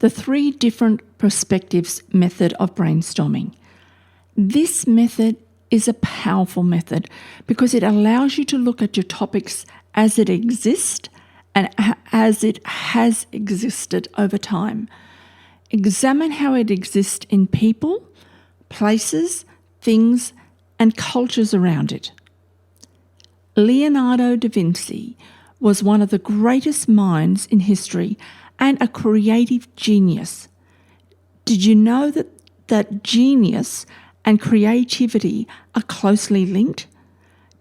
the 3 different perspectives method of brainstorming. This method is a powerful method because it allows you to look at your topics as it exists and as it has existed over time. Examine how it exists in people, places, things, and cultures around it. Leonardo da Vinci was one of the greatest minds in history and a creative genius. Did you know that genius and creativity are closely linked?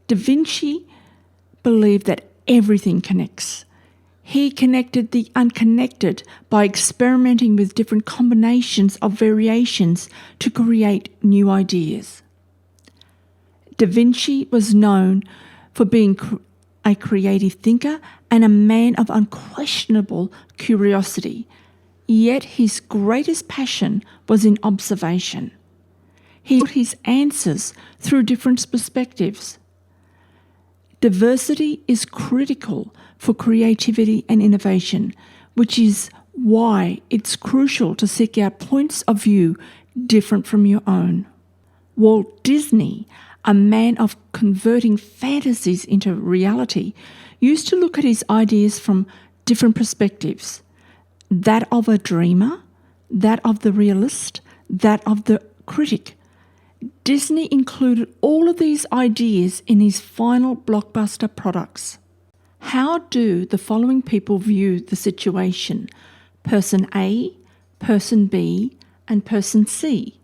Da Vinci believed that everything connects. He connected the unconnected by experimenting with different combinations of variations to create new ideas. Da Vinci was known for being a creative thinker and a man of unquestionable curiosity, yet his greatest passion was in observation. He got his answers through different perspectives. Diversity is critical for creativity and innovation, which is why it's crucial to seek out points of view different from your own. Walt Disney, a man of converting fantasies into reality, used to look at his ideas from different perspectives: that of a dreamer, that of the realist, that of the critic. Disney included all of these ideas in his final blockbuster products. How do the following people view the situation? Person A, Person B, and Person C.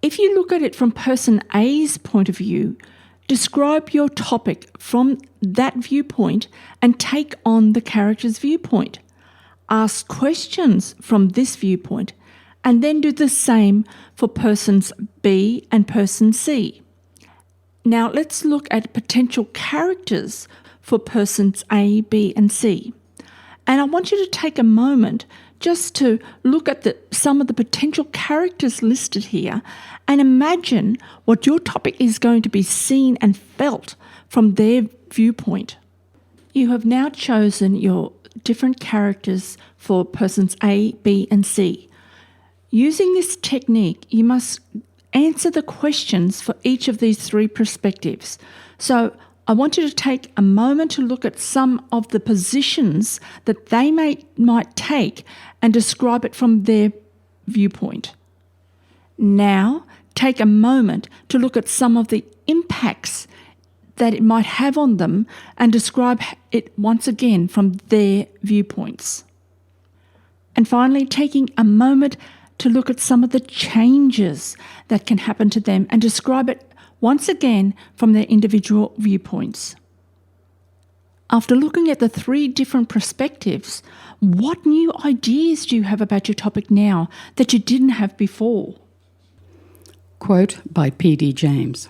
If you look at it from Person A's point of view, describe your topic from that viewpoint and take on the character's viewpoint. Ask questions from this viewpoint and then do the same for Persons B and Person C. Now let's look at potential characters for Persons A, B and C. And I want you to take a moment just to look at some of the potential characters listed here and imagine what your topic is going to be seen and felt from their viewpoint. You have now chosen your different characters for Persons A, B and C. Using this technique, you must answer the questions for each of these 3 perspectives. So I want you to take a moment to look at some of the positions that they might take and describe it from their viewpoint. Now, take a moment to look at some of the impacts that it might have on them and describe it once again from their viewpoints. And finally, taking a moment to look at some of the changes that can happen to them and describe it once again from their individual viewpoints. After looking at the 3 different perspectives, what new ideas do you have about your topic now that you didn't have before? Quote by P.D. James.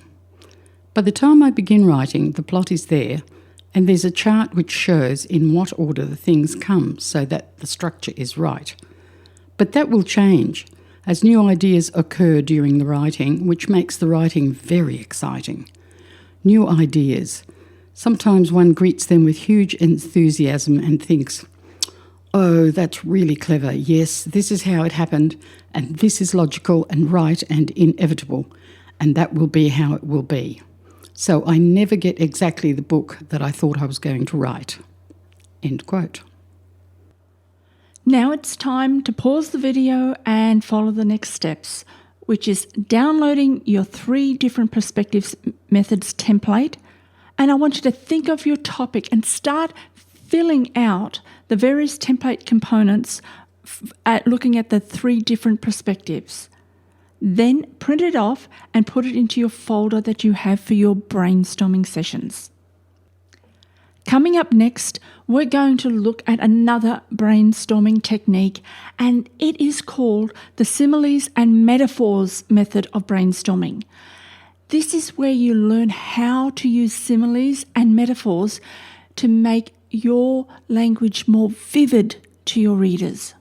By the time I begin writing, the plot is there, and there's a chart which shows in what order the things come so that the structure is right. But that will change as new ideas occur during the writing, which makes the writing very exciting. New ideas. Sometimes one greets them with huge enthusiasm and thinks, "Oh, that's really clever. Yes, this is how it happened, and this is logical and right and inevitable, and that will be how it will be." So I never get exactly the book that I thought I was going to write. End quote. Now it's time to pause the video and follow the next steps, which is downloading your 3 different perspectives methods template. And I want you to think of your topic and start filling out the various template components at looking at the 3 different perspectives. Then print it off and put it into your folder that you have for your brainstorming sessions. Coming up next, we're going to look at another brainstorming technique, and it is called the similes and metaphors method of brainstorming. This is where you learn how to use similes and metaphors to make your language more vivid to your readers.